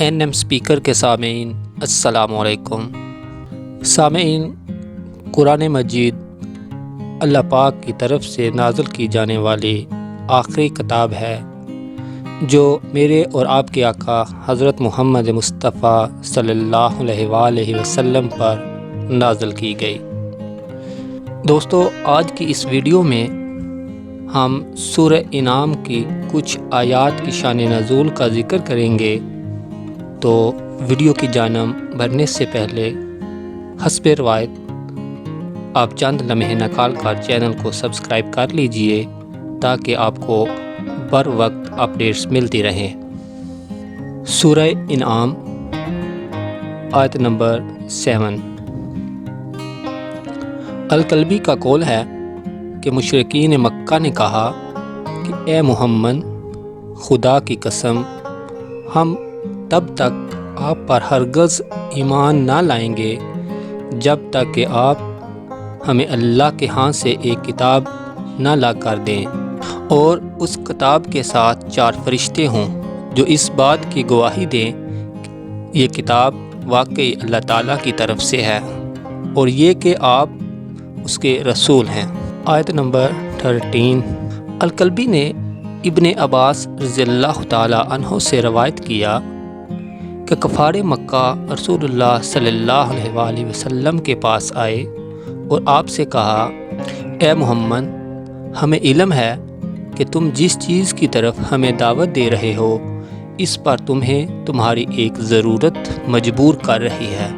NM speaker کے سامعین السلام علیکم۔ سامعین، قرآن مجید اللہ پاک کی طرف سے نازل کی جانے والی آخری کتاب ہے جو میرے اور آپ کے آقا حضرت محمد مصطفیٰ صلی اللہ علیہ وآلہ وسلم پر نازل کی گئی۔ دوستو، آج کی اس ویڈیو میں ہم سورہ انعام کی کچھ آیات کی شان نزول کا ذکر کریں گے، تو ویڈیو کی جانب بڑھنے سے پہلے حسب روایت آپ چند لمحے نکال کر چینل کو سبسکرائب کر لیجئے تاکہ آپ کو بر وقت اپڈیٹس ملتی رہیں۔ سورہ انعام آیت نمبر 7۔ الکلبی کا قول ہے کہ مشرکین مکہ نے کہا کہ اے محمد، خدا کی قسم، ہم تب تک آپ پر ہرگز ایمان نہ لائیں گے جب تک کہ آپ ہمیں اللہ کے ہاں سے ایک کتاب نہ لا کر دیں اور اس کتاب کے ساتھ 4 فرشتے ہوں جو اس بات کی گواہی دیں کہ یہ کتاب واقعی اللہ تعالیٰ کی طرف سے ہے اور یہ کہ آپ اس کے رسول ہیں۔ آیت نمبر 13۔ الکلبی نے ابن عباس رضی اللہ تعالیٰ عنہ سے روایت کیا کہ کفار مکہ رسول اللہ صلی اللہ علیہ وآلہ وسلم کے پاس آئے اور آپ سے کہا، اے محمد، ہمیں علم ہے کہ تم جس چیز کی طرف ہمیں دعوت دے رہے ہو اس پر تمہیں تمہاری ایک ضرورت مجبور کر رہی ہے۔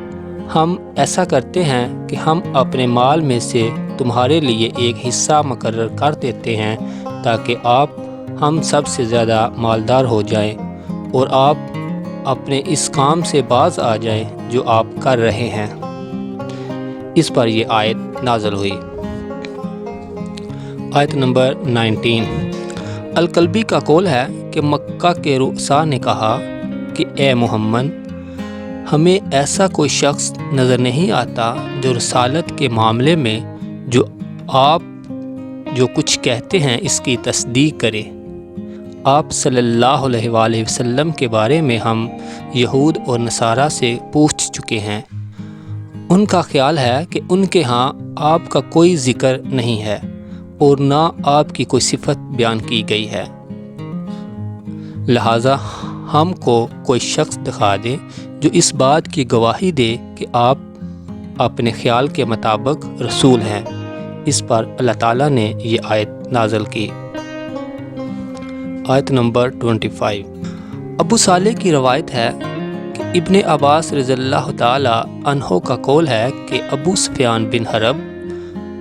ہم ایسا کرتے ہیں کہ ہم اپنے مال میں سے تمہارے لیے ایک حصہ مقرر کر دیتے ہیں تاکہ آپ ہم سب سے زیادہ مالدار ہو جائیں اور آپ اپنے اس کام سے باز آ جائیں جو آپ کر رہے ہیں۔ اس پر یہ آیت نازل ہوئی۔ آیت نمبر 19۔ الکلبی کا قول ہے کہ مکہ کے رؤساء نے کہا کہ اے محمد، ہمیں ایسا کوئی شخص نظر نہیں آتا جو رسالت کے معاملے میں آپ جو کچھ کہتے ہیں اس کی تصدیق کرے۔ آپ صلی اللہ علیہ وآلہ وسلم کے بارے میں ہم یہود اور نصارہ سے پوچھ چکے ہیں۔ ان کا خیال ہے کہ ان کے ہاں آپ کا کوئی ذکر نہیں ہے اور نہ آپ کی کوئی صفت بیان کی گئی ہے، لہٰذا ہم کو کوئی شخص دکھا دیں جو اس بات کی گواہی دے کہ آپ اپنے خیال کے مطابق رسول ہیں۔ اس پر اللہ تعالیٰ نے یہ آیت نازل کی۔ آیت نمبر 25۔ ابو صالح کی روایت ہے کہ ابن عباس رضی اللہ تعالیٰ عنہ کا قول ہے کہ ابو سفیان بن حرب،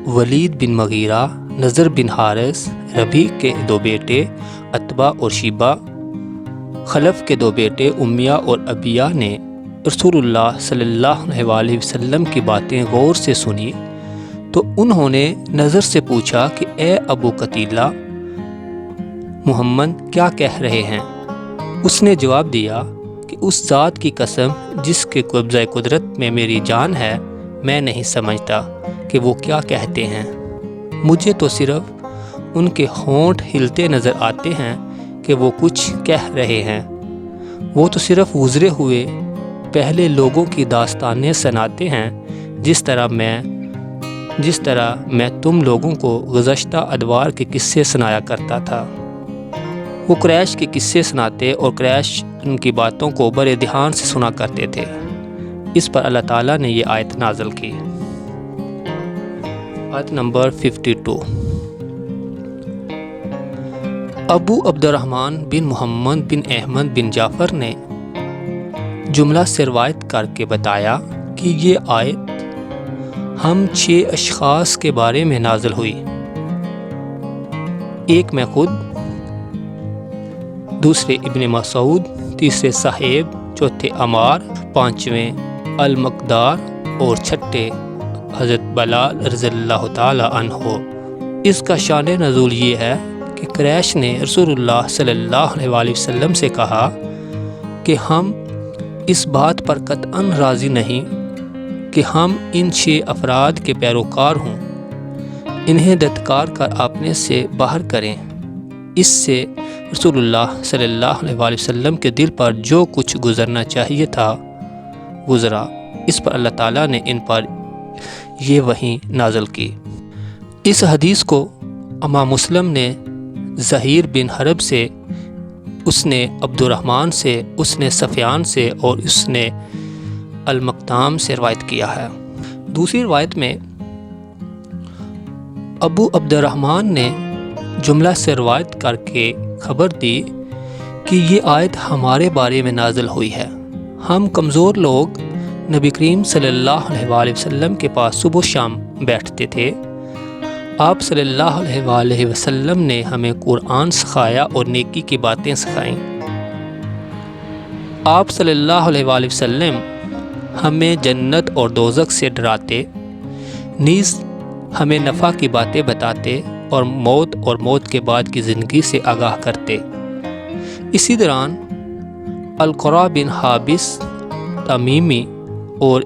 ولید بن مغیرہ، نضر بن حارث، ربیع کے 2 بیٹے عتبہ اور شیبہ، خلف کے 2 بیٹے امیہ اور ابیہ نے رسول اللہ صلی اللہ علیہ وآلہ وسلم کی باتیں غور سے سنی تو انہوں نے نضر سے پوچھا کہ اے ابو قتیلہ، محمد کیا کہہ رہے ہیں؟ اس نے جواب دیا کہ اس ذات کی قسم جس کے قبضہ قدرت میں میری جان ہے، میں نہیں سمجھتا کہ وہ کیا کہتے ہیں۔ مجھے تو صرف ان کے ہونٹ ہلتے نظر آتے ہیں کہ وہ کچھ کہہ رہے ہیں۔ وہ تو صرف گزرے ہوئے پہلے لوگوں کی داستانیں سناتے ہیں جس طرح میں تم لوگوں کو گزشتہ ادوار کے قصے سنایا کرتا تھا۔ وہ قریش کے قصے سناتے اور قریش ان کی باتوں کو بڑے دھیان سے سنا کرتے تھے۔ اس پر اللہ تعالیٰ نے یہ آیت نازل کی۔ آیت نمبر 52۔ ابو عبد الرحمن بن محمد بن احمد بن جعفر نے جملہ سے روایت کر کے بتایا کہ یہ آیت ہم 6 اشخاص کے بارے میں نازل ہوئی، ایک میں خود، دوسرے ابن مسعود، تیسرے صہیب، چوتھے عمار، پانچویں المقدار اور چھٹے حضرت بلال رضی اللہ تعالی عنہ۔ اس کا شان نزول یہ ہے کہ قریش نے رسول اللہ صلی اللہ علیہ وآلہ وسلم سے کہا کہ ہم اس بات پر قطعاً راضی نہیں کہ ہم ان 6 افراد کے پیروکار ہوں، انہیں دھتکار کر اپنے سے باہر کریں۔ اس سے رسول اللہ صلی اللہ علیہ وآلہ وسلم کے دل پر جو کچھ گزرنا چاہیے تھا گزرا۔ اس پر اللہ تعالیٰ نے ان پر یہ وحی نازل کی۔ اس حدیث کو امام مسلم نے زہیر بن حرب سے، اس نے عبد الرحمن سے، اس نے سفیان سے اور اس نے المقدام سے روایت کیا ہے۔ دوسری روایت میں ابو عبد الرحمن نے جملہ سے روایت کر کے خبر دی کہ یہ آیت ہمارے بارے میں نازل ہوئی ہے۔ ہم کمزور لوگ نبی کریم صلی اللہ علیہ وآلہ وسلم کے پاس صبح و شام بیٹھتے تھے۔ آپ صلی اللہ علیہ وآلہ وسلم نے ہمیں قرآن سکھایا اور نیکی کی باتیں سکھائیں۔ آپ صلی اللہ علیہ وآلہ وسلم ہمیں جنت اور دوزخ سے ڈراتے، نیز ہمیں نفع کی باتیں بتاتے اور موت کے بعد کی زندگی سے آگاہ کرتے۔ اسی دوران القرا بن حابس تمیمی اور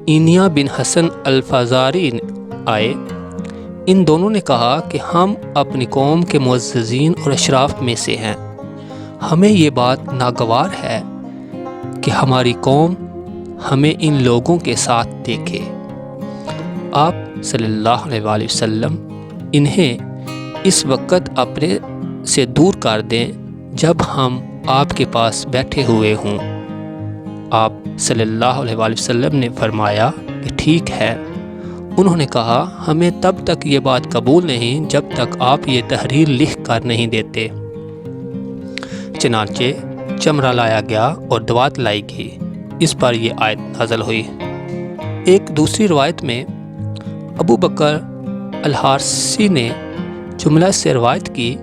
اینیا بن حسن الفزاری آئے۔ ان دونوں نے کہا کہ ہم اپنی قوم کے معززین اور اشراف میں سے ہیں، ہمیں یہ بات ناگوار ہے کہ ہماری قوم ہمیں ان لوگوں کے ساتھ دیکھے۔ آپ صلی اللہ علیہ وآلہ وسلم انہیں اس وقت اپنے سے دور کر دیں جب ہم آپ کے پاس بیٹھے ہوئے ہوں۔ آپ صلی اللہ علیہ وآلہ وسلم نے فرمایا کہ ٹھیک ہے۔ انہوں نے کہا ہمیں تب تک یہ بات قبول نہیں جب تک آپ یہ تحریر لکھ کر نہیں دیتے۔ چنانچہ چمڑا لایا گیا اور دوات لائی گئی، اس پر یہ آیت نازل ہوئی۔ ایک دوسری روایت میں ابو بکر الحارثی نے جملہ سے روایت کی۔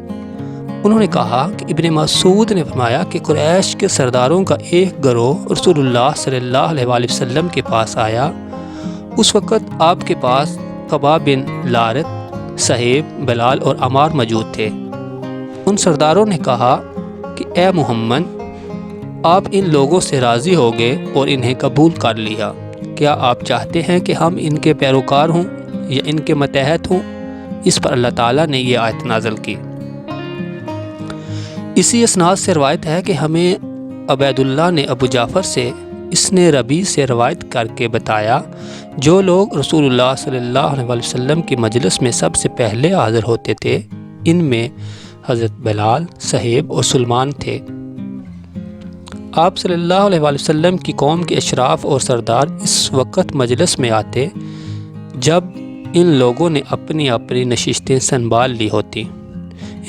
انہوں نے کہا کہ ابن مسعود نے فرمایا کہ قریش کے سرداروں کا ایک گروہ رسول اللہ صلی اللہ علیہ وآلہ وسلم کے پاس آیا۔ اس وقت آپ کے پاس خباب بن لارت، صہیب، بلال اور عمار موجود تھے۔ ان سرداروں نے کہا کہ اے محمد، آپ ان لوگوں سے راضی ہو گئے اور انہیں قبول کر لیا، کیا آپ چاہتے ہیں کہ ہم ان کے پیروکار ہوں یا ان کے متحد ہوں؟ اس پر اللہ تعالیٰ نے یہ آیت نازل کی۔ اسی اسناد سے روایت ہے کہ ہمیں عبید اللہ نے ابو جعفر سے، اس نے ربیع سے روایت کر کے بتایا، جو لوگ رسول اللہ صلی اللہ علیہ وسلم کی مجلس میں سب سے پہلے حاضر ہوتے تھے، ان میں حضرت بلال، صہیب اور سلمان تھے۔ آپ صلی اللہ علیہ وسلم کی قوم کے اشراف اور سردار اس وقت مجلس میں آتے جب ان لوگوں نے اپنی اپنی نشستیں سنبھال لی ہوتی۔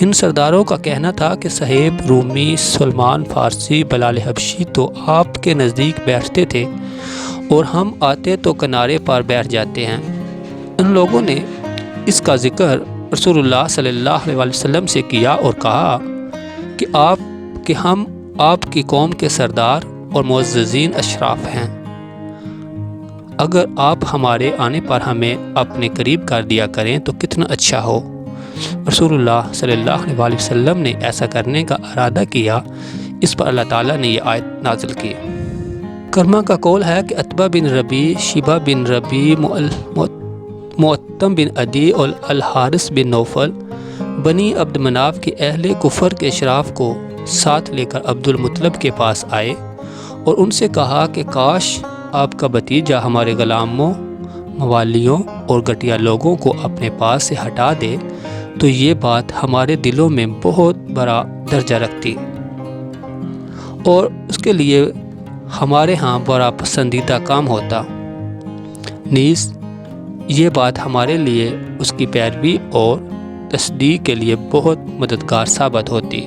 ان سرداروں کا کہنا تھا کہ صہیب رومی، سلمان فارسی، بلال حبشی تو آپ کے نزدیک بیٹھتے تھے اور ہم آتے تو کنارے پر بیٹھ جاتے ہیں۔ ان لوگوں نے اس کا ذکر رسول اللہ صلی اللہ علیہ وسلم سے کیا اور کہا کہ ہم آپ کی قوم کے سردار اور معززین اشراف ہیں، اگر آپ ہمارے آنے پر ہمیں اپنے قریب کر دیا کریں تو کتنا اچھا ہو۔ رسول اللہ صلی اللہ علیہ وسلم نے ایسا کرنے کا ارادہ کیا، اس پر اللہ تعالیٰ نے یہ آیت نازل کی۔ کرما کا قول ہے کہ عتبہ بن ربیع، شیبہ بن ربیع، معتم بن عدی اور الحارث بن نوفل بنی عبد مناف کے اہل کفر کے اشراف کو ساتھ لے کر عبد المطلب کے پاس آئے اور ان سے کہا کہ کاش آپ کا بھتیجا ہمارے غلاموں، موالیوں اور گھٹیا لوگوں کو اپنے پاس سے ہٹا دے تو یہ بات ہمارے دلوں میں بہت بڑا درجہ رکھتی اور اس کے لیے ہمارے ہاں بڑا پسندیدہ کام ہوتا، نیز یہ بات ہمارے لیے اس کی پیروی اور تصدیق کے لیے بہت مددگار ثابت ہوتی۔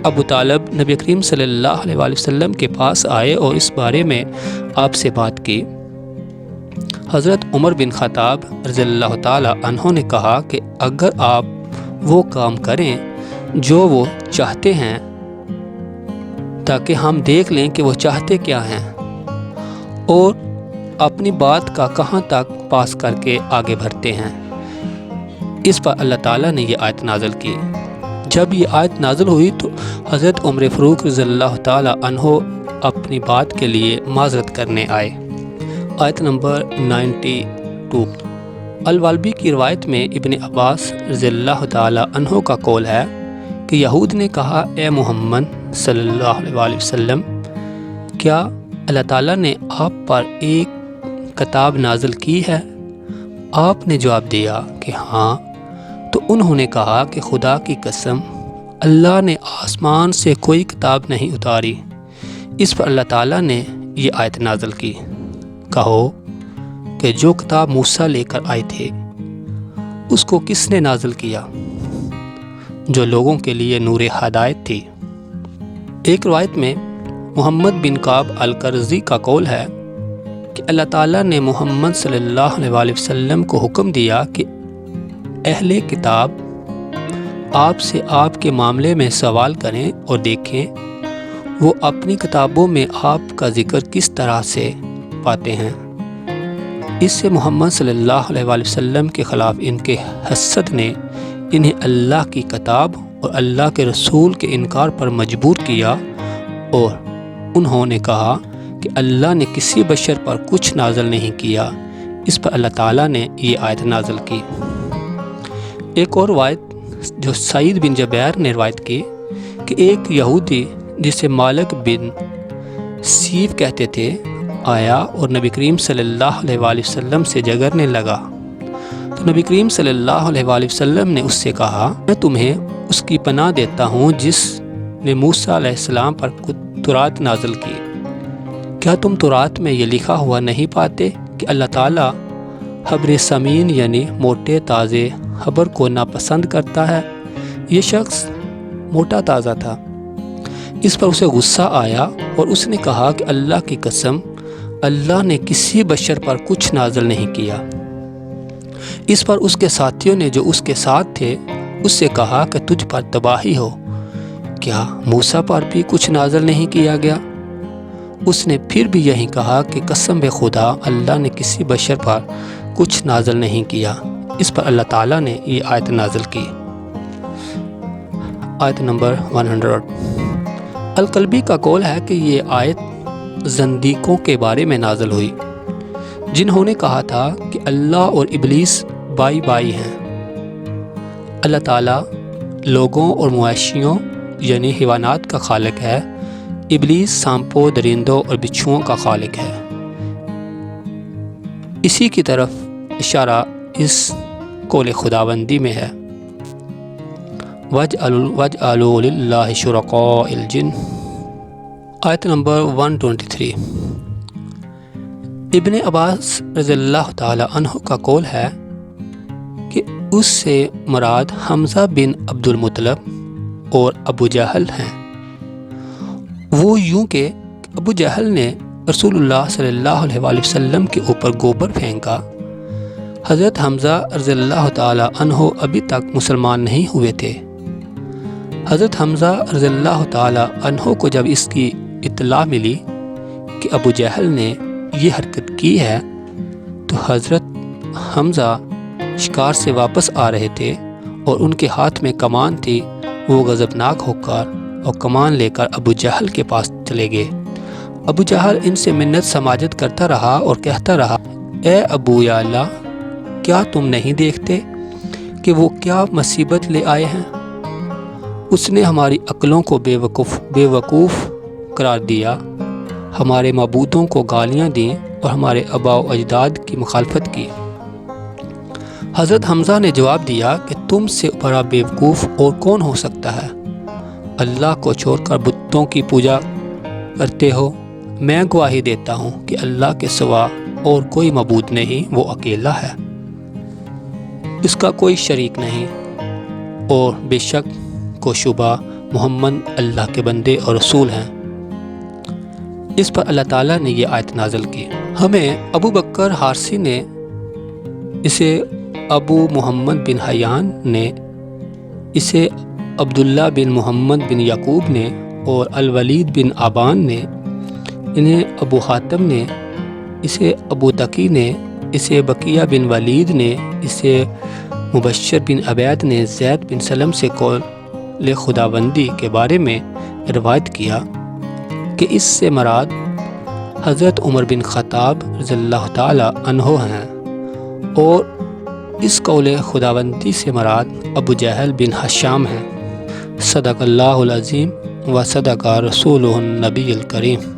ابو طالب نبی کریم صلی اللہ علیہ وسلم کے پاس آئے اور اس بارے میں آپ سے بات کی۔ حضرت عمر بن خطاب رضی اللہ تعالی عنہ نے کہا کہ اگر آپ وہ کام کریں جو وہ چاہتے ہیں تاکہ ہم دیکھ لیں کہ وہ چاہتے کیا ہیں اور اپنی بات کا کہاں تک پاس کر کے آگے بڑھتے ہیں۔ اس پر اللہ تعالیٰ نے یہ آیت نازل کی۔ جب یہ آیت نازل ہوئی تو حضرت عمر فاروق رضی اللہ تعالی عنہ اپنی بات کے لیے معذرت کرنے آئے۔ آیت نمبر 92۔ الوالبی کی روایت میں ابن عباس رضی اللہ تعالی عنہ کا قول ہے کہ یہود نے کہا اے محمد صلی اللہ علیہ وسلم کیا اللہ تعالیٰ نے آپ پر ایک کتاب نازل کی ہے؟ آپ نے جواب دیا کہ ہاں۔ تو انہوں نے کہا کہ خدا کی قسم اللہ نے آسمان سے کوئی کتاب نہیں اتاری۔ اس پر اللہ تعالیٰ نے یہ آیت نازل کی، کہو کہ جو کتاب موسیٰ لے کر آئے تھے اس کو کس نے نازل کیا؟ جو لوگوں کے لیے نور ہدایت تھی۔ ایک روایت میں محمد بن کعب القرظی کا قول ہے کہ اللہ تعالیٰ نے محمد صلی اللہ علیہ وسلم کو حکم دیا کہ اہل کتاب آپ سے آپ کے معاملے میں سوال کریں اور دیکھیں وہ اپنی کتابوں میں آپ کا ذکر کس طرح سے پاتے ہیں۔ اس سے محمد صلی اللہ علیہ وسلم کے خلاف ان کے حسد نے انہیں اللہ کی کتاب اور اللہ کے رسول کے انکار پر مجبور کیا، اور انہوں نے کہا کہ اللہ نے کسی بشر پر کچھ نازل نہیں کیا۔ اس پر اللہ تعالیٰ نے یہ آیت نازل کی۔ ایک اور روایت جو سعید بن جبیر نے روایت کی کہ ایک یہودی جسے مالک بن سیف کہتے تھے آیا اور نبی کریم صلی اللہ علیہ وسلم سے جگرنے لگا، تو نبی کریم صلی اللہ علیہ وسلم نے اس سے کہا میں تمہیں اس کی پناہ دیتا ہوں جس نے موسیٰ علیہ السلام پر تورات نازل کی۔ کیا تم تورات میں یہ لکھا ہوا نہیں پاتے کہ اللہ تعالیٰ حبر سمین یعنی موٹے تازے حبر کو ناپسند کرتا ہے؟ یہ شخص موٹا تازہ تھا۔ اس پر اسے غصہ آیا اور اس نے کہا کہ اللہ کی قسم اللہ نے کسی بشر پر کچھ نازل نہیں کیا۔ اس پر اس کے ساتھیوں نے جو اس کے ساتھ تھے اس سے کہا کہ تجھ پر تباہی ہو، کیا موسیٰ پر بھی کچھ نازل نہیں کیا گیا؟ اس نے پھر بھی یہی کہا کہ قسم بے خدا اللہ نے کسی بشر پر کچھ نازل نہیں کیا۔ اس پر اللہ تعالیٰ نے یہ آیت نازل کی۔ آیت نمبر 100۔ القلبی کا قول ہے کہ یہ آیت زندیقوں کے بارے میں نازل ہوئی جنہوں نے کہا تھا کہ اللہ اور ابلیس بائی بائی ہیں۔ اللہ تعالیٰ لوگوں اور مویشیوں یعنی حیوانات کا خالق ہے، ابلیس سانپوں درندوں اور بچھوؤں کا خالق ہے۔ اسی کی طرف اشارہ اس قول خداوندی میں ہے، وَاجْعَلُوا لِلَّهِ شُرَكَاءَ الْجِنِّ۔ آیت نمبر 123۔ ابن عباس رضی اللہ تعالی عنہ کا قول ہے کہ اس سے مراد حمزہ بن عبد المطلب اور ابو جہل ہیں۔ وہ یوں کہ ابو جہل نے رسول اللہ صلی اللہ علیہ وسلم کے اوپر گوبر پھینکا۔ حضرت حمزہ رضی اللہ تعالی عنہ ابھی تک مسلمان نہیں ہوئے تھے۔ حضرت حمزہ رضی اللہ تعالی عنہ کو جب اس کی اطلاع ملی کہ ابو جہل نے یہ حرکت کی ہے تو حضرت حمزہ شکار سے واپس آ رہے تھے اور ان کے ہاتھ میں کمان تھی۔ وہ غضبناک ہو کر اور کمان لے کر ابو جہل کے پاس چلے گئے۔ ابو جہل ان سے منت سماجت کرتا رہا اور کہتا رہا اے ابو یا اللہ، کیا تم نہیں دیکھتے کہ وہ کیا مصیبت لے آئے ہیں؟ اس نے ہماری عقلوں کو بے وقوف قرار دیا، ہمارے معبودوں کو گالیاں دیں اور ہمارے آباء و اجداد کی مخالفت کی۔ حضرت حمزہ نے جواب دیا کہ تم سے بڑا بیوقوف اور کون ہو سکتا ہے؟ اللہ کو چھوڑ کر بتوں کی پوجا کرتے ہو۔ میں گواہی دیتا ہوں کہ اللہ کے سوا اور کوئی معبود نہیں، وہ اکیلا ہے، اس کا کوئی شریک نہیں، اور بے شک کو شبہ محمد اللہ کے بندے اور رسول ہیں۔ اس پر اللہ تعالیٰ نے یہ آیت نازل کی۔ ہمیں ابو بکر حارثی نے اسے، ابو محمد بن حیان نے اسے، عبداللہ بن محمد بن یعقوب نے اور الولید بن آبان نے انہیں، ابو حاتم نے اسے، ابو تقی نے اسے، بقیہ بن ولید نے اسے، مبشر بن عبید نے زید بن سلم سے قول خداوندی کے بارے میں روایت کیا کہ اس سے مراد حضرت عمر بن خطاب رضی اللہ تعالی عنہ ہیں، اور اس قول خداوندی سے مراد ابو جہل بن حشام ہیں۔ صدق اللہ العظیم و صدق رسولہ النبی الکریم۔